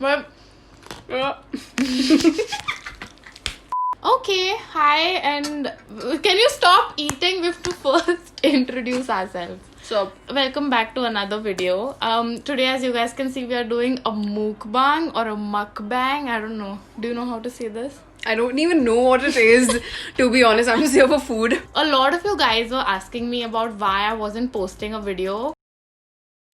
But okay, hi, and can you stop eating? We have to first introduce ourselves. So, Welcome back to another video. Today, as you guys can see, we are doing a mukbang or a mukbang. I don't know. Do you know how to say this? I don't even know what it is, to be honest. I'm just here for food. A lot of you guys were asking me about why I wasn't posting a video.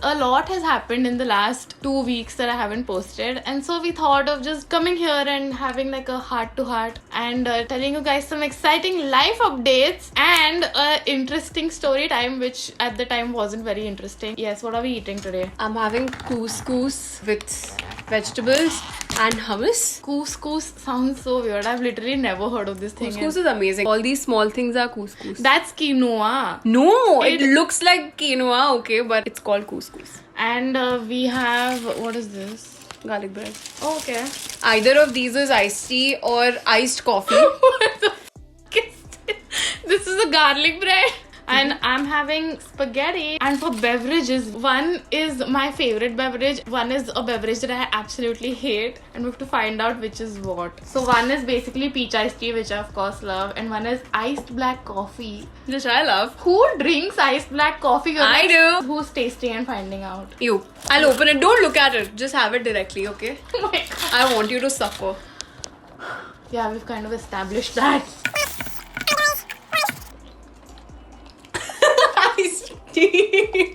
A lot has happened in the last 2 weeks that I haven't posted, and so we thought of just coming here and having like a heart to heart and telling you guys some exciting life updates and a interesting story time, which at the time wasn't very interesting. Yes, what are we eating today? I'm having couscous with vegetables and hummus. Couscous sounds so weird. I've literally never heard of this thing. Couscous is amazing. All these small things are couscous. That's quinoa. No, it looks like quinoa, okay, but it's called couscous. And we have, what is this? Garlic bread. Oh, okay. Either of these is iced tea or iced coffee. What the fuck is this? This is a garlic bread. And I'm having spaghetti. And for beverages, one is my favorite beverage. One is a beverage that I absolutely hate. And we have to find out which is what. So one is basically peach iced tea, which I of course love. And one is iced black coffee, Which I love. Who drinks iced black coffee? You're I like, do. Who's tasting and finding out? You. I'll open it. Don't look at it. Just have it directly, okay? Oh my god. I want you to suffer. Yeah, we've kind of established that. Iced tea.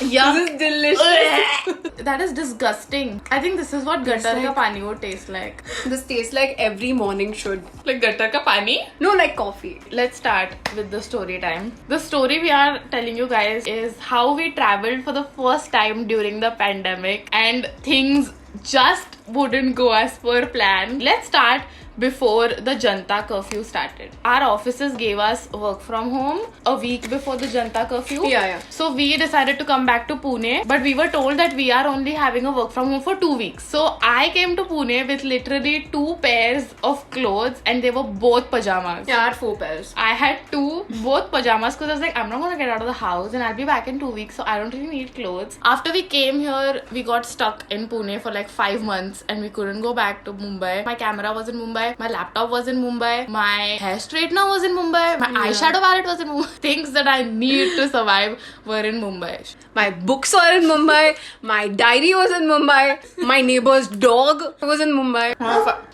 Yeah. This is delicious. That is disgusting. I think this is what gutter ka like- pani would taste like. This tastes like every morning should. Like gutter ka pani? No, like coffee. Let's start with the story time. The story we are telling you guys is how we traveled for the first time during the pandemic and things just wouldn't go as per plan. Let's start before the Janta curfew started. Our offices gave us work from home a week before the Janta curfew. Yeah. So we decided to come back to Pune, but we were told that we are only having a work from home for 2 weeks. So I came to Pune with literally 2 pairs of clothes and they were both pajamas. Yeah, I had 4 pairs. I had both pajamas because I was like, I'm not gonna get out of the house and I'll be back in 2 weeks, so I don't really need clothes. After we came here, we got stuck in Pune for like 5 months and we couldn't go back to Mumbai. My camera was in Mumbai, my laptop was in Mumbai, my hair straightener was in Mumbai, my eyeshadow palette was in Mumbai. Things that I need to survive were in Mumbai. My books are in Mumbai. My diary was in Mumbai. My neighbor's dog was in Mumbai.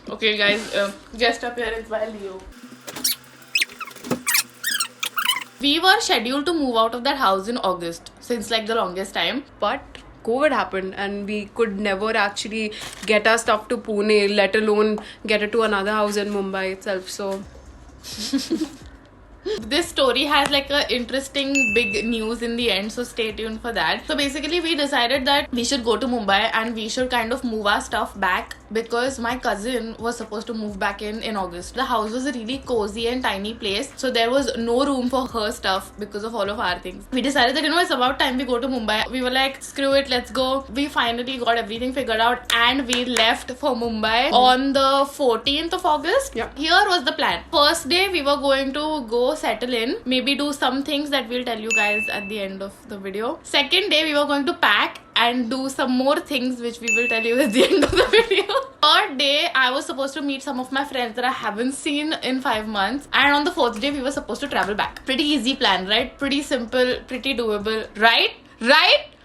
Okay guys, guest appearance by Leo. We were scheduled to move out of that house in August since like the longest time. But COVID happened and we could never actually get our stuff to Pune, let alone get it to another house in Mumbai itself. So, This story has like a interesting big news in the end, so stay tuned for that. So basically we decided that we should go to Mumbai and we should kind of move our stuff back because my cousin was supposed to move back in August. The house was a really cozy and tiny place, so there was no room for her stuff because of all of our things. We decided that, it's about time we go to Mumbai. We were like, screw it, let's go. We finally got everything figured out and we left for Mumbai on the 14th of August. Yeah. Here was the plan. First day we were going to go settle in, maybe do some things that we'll tell you guys at the end of the video. Second day we were going to pack and do some more things which we will tell you at the end of the video. Third day I was supposed to meet some of my friends that I haven't seen in 5 months, and on the 4th day we were supposed to travel back. Pretty easy plan, right? Pretty simple, pretty doable, right?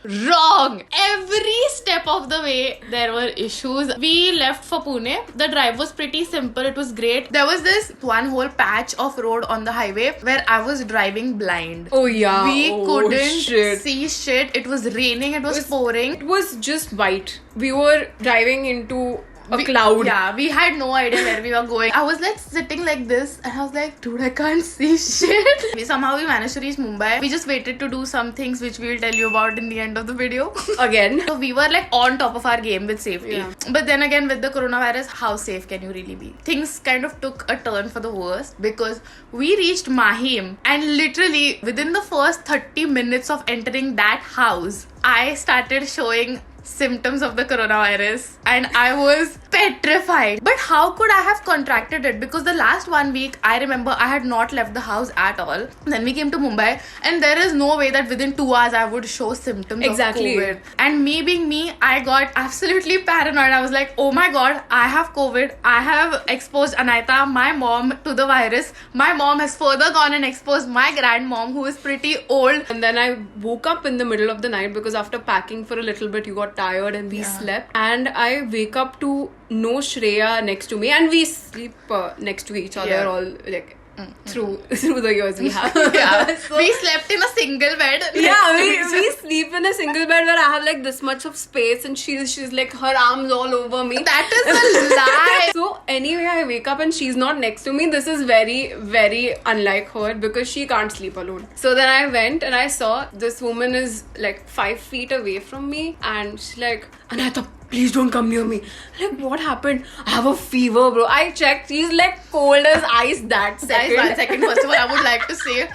Wrong! Every step of the way there were issues. We left for Pune. The drive was pretty simple. It was great. There was this one whole patch of road on the highway where I was driving blind. oh yeah. We couldn't shit. see shit. It was raining. It was pouring. It was just white. We were driving into a cloud. Yeah, we had no idea where we were going. I was like sitting like this and I was like, dude, I can't see shit. Somehow we managed to reach Mumbai. We just waited to do some things which we'll tell you about in the end of the video. Again. So we were like on top of our game with safety. Yeah. But then again, with the coronavirus, how safe can you really be? Things kind of took a turn for the worst because we reached Mahim and literally within the first 30 minutes of entering that house, I started showing symptoms of the coronavirus and I was petrified. But how could I have contracted it? Because the last 1 week, I remember I had not left the house at all. Then we came to Mumbai, and there is no way that within 2 hours I would show symptoms Exactly. of COVID. And me being me, I got absolutely paranoid. I was like, oh my god, I have COVID. I have exposed Anaita, my mom, to the virus. My mom has further gone and exposed my grandmom, who is pretty old. And then I woke up in the middle of the night because after packing for a little bit, you got tired and we slept. And I wake up to no Shreya next to me, and we sleep next to each other Yeah. all like through the years we have. Yeah. So- We slept in a single bed. yeah, we sleep in a single bed where I have like this much of space, and she's like her arms all over me. That is a lie. So anyway, I wake up and she's not next to me. This is very, very unlike her because she can't sleep alone. So then I went and I saw this woman is like 5 feet away from me, and she's like, Anata, please don't come near me. I'm like, what happened? I have a fever, bro. I checked. She's like cold as ice that Guys, second. 1 second. First of all, I would like to say,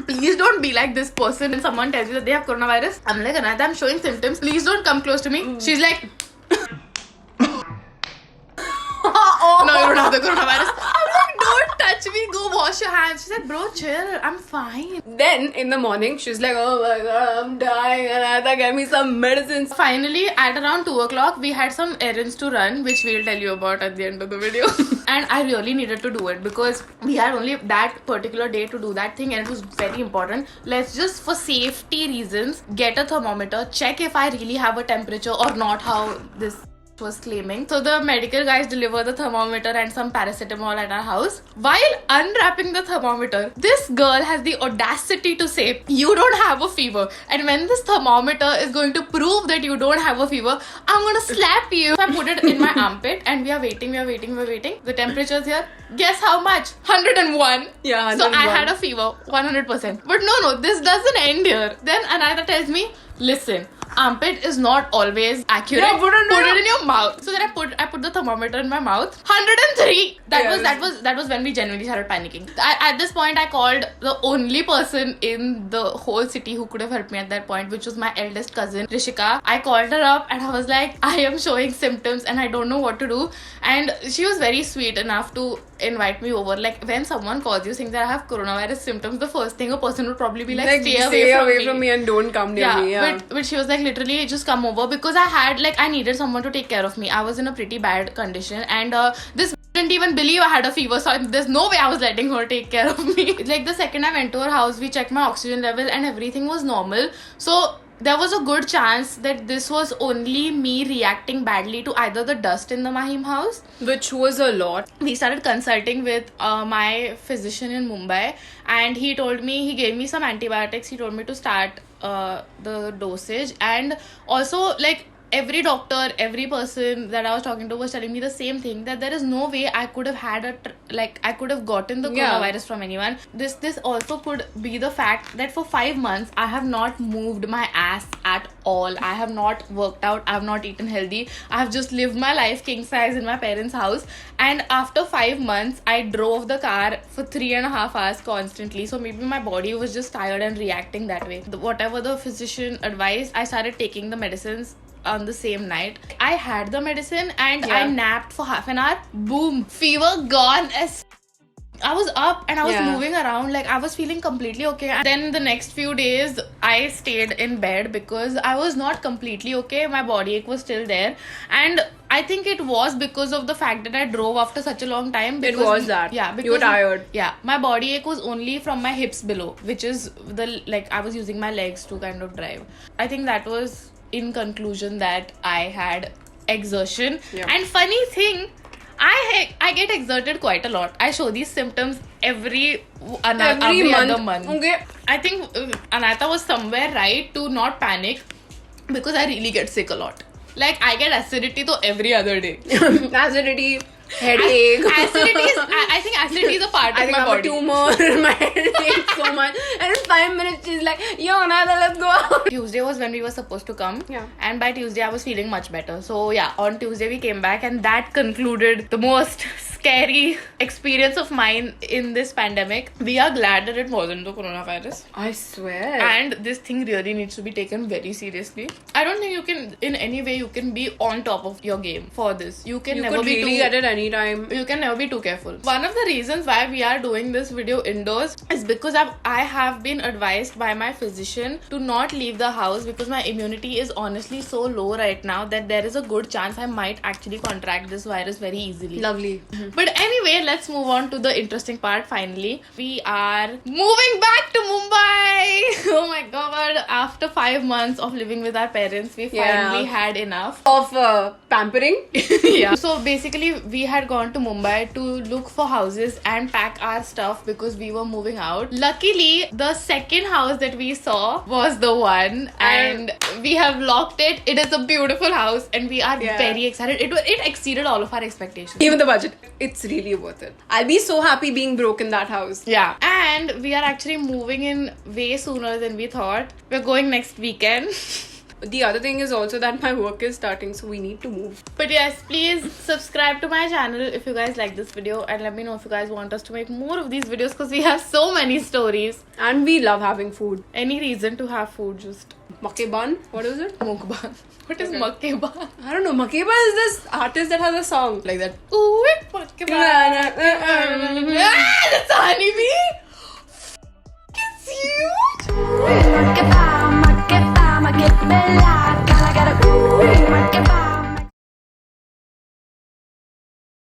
please don't be like this person when someone tells you that they have coronavirus. I'm like, Ananta, I'm showing symptoms. Please don't come close to me. She's like, no, you don't have the coronavirus. I'm like, don't touch me. Go wash your hands. She's like, bro, chill. I'm fine. Then in the morning, she's like, oh my god, I'm dying. Anata, get me some medicines. Finally, at around 2 o'clock, we had some errands to run, which we'll tell you about at the end of the video. And I really needed to do it because we had only that particular day to do that thing, and it was very important. Let's just, for safety reasons, get a thermometer, check if I really have a temperature or not, how this was claiming. So the medical guys deliver the thermometer and some paracetamol at our house. While unwrapping the thermometer, this girl has the audacity to say, you don't have a fever. And when this thermometer is going to prove that you don't have a fever, I'm gonna slap you. So I put it in my armpit and we are waiting. The temperature's here. Guess how much? 101. Yeah, So I 101. had a fever, 100%. But no, this doesn't end here. Then Anita tells me, listen, armpit is not always accurate. Yeah, put it in your mouth. So then I put the thermometer in my mouth. 103. That was when we genuinely started panicking. At this point, I called the only person in the whole city who could have helped me at that point, which was my eldest cousin, Rishika. I called her up and I was like, I am showing symptoms and I don't know what to do. And she was very sweet enough to invite me over. Like, when someone calls you saying that I have coronavirus symptoms, the first thing a person would probably be like, stay away from me and don't come near me. Yeah. but she was like, literally, just come over, because I needed someone to take care of me. I was in a pretty bad condition, and this didn't even believe I had a fever, so there's no way I was letting her take care of me. Like, the second I went to her house, we checked my oxygen level and everything was normal. So there was a good chance that this was only me reacting badly to either the dust in the Mahim house. Which was a lot. We started consulting with my physician in Mumbai, and he gave me some antibiotics. He told me to start the dosage, and also, like, every doctor, every person that I was talking to was telling me the same thing, that there is no way I could have had I could have gotten the coronavirus from anyone. This also could be the fact that for 5 months I have not moved my ass at all. I have not worked out. I have not eaten healthy. I have just lived my life king size in my parents' house. And after 5 months, I drove the car for 3.5 hours constantly. So maybe my body was just tired and reacting that way. Whatever the physician advised, I started taking the medicines on the same night. I had the medicine and I napped for half an hour. Boom, fever gone. I was up and I was moving around, like I was feeling completely okay. And then the next few days I stayed in bed because I was not completely okay. My body ache was still there, and I think it was because of the fact that I drove after such a long time. It was that. Yeah, because you were tired. Yeah, my body ache was only from my hips below, which is I was using my legs to kind of drive. I think that was, in conclusion, that I had exertion. And funny thing, I get exerted quite a lot. I show these symptoms every other month. Okay. I think Anata was somewhere right to not panic, because I really get sick a lot. Like, I get acidity to every other day. Acidity, headache. I think acidity is a part of my body. I have a tumor. My head aches so much. And in 5 minutes, she's like, yo, Anada, let's go out. Tuesday was when we were supposed to come. Yeah. And by Tuesday, I was feeling much better. So, yeah, on Tuesday, we came back, and that concluded the most scary experience of mine in this pandemic. We are glad that it wasn't the coronavirus. I swear. And this thing really needs to be taken very seriously. I don't think you can, in any way, you can be on top of your game for this. You can you never could be really too. get it anytime. You can never be too careful. One of the reasons why we are doing this video indoors is because I have been advised by my physician to not leave the house because my immunity is honestly so low right now that there is a good chance I might actually contract this virus very easily. Lovely. But anyway, let's move on to the interesting part finally. We are moving back to Mumbai. Oh my god. After 5 months of living with our parents, we finally had enough Of pampering. yeah. So basically, we had gone to Mumbai to look for houses and pack our stuff because we were moving out. Luckily, the second house that we saw was the one, and we have locked it. It is a beautiful house, and we are very excited. It exceeded all of our expectations. Even the budget. It's really worth it. I'll be so happy being broke in that house. Yeah, and we are actually moving in way sooner than we thought. We're going next weekend. The other thing is also that my work is starting, so we need to move. But yes, please subscribe to my channel if you guys like this video, and let me know if you guys want us to make more of these videos because we have so many stories. And we love having food. Any reason to have food, just Makke bun? What is it? mukbang. What is makke-ban? I don't know. Makke bun is this artist that has a song Like that. Ooh, makke-ban. Ah, that's a honeybee.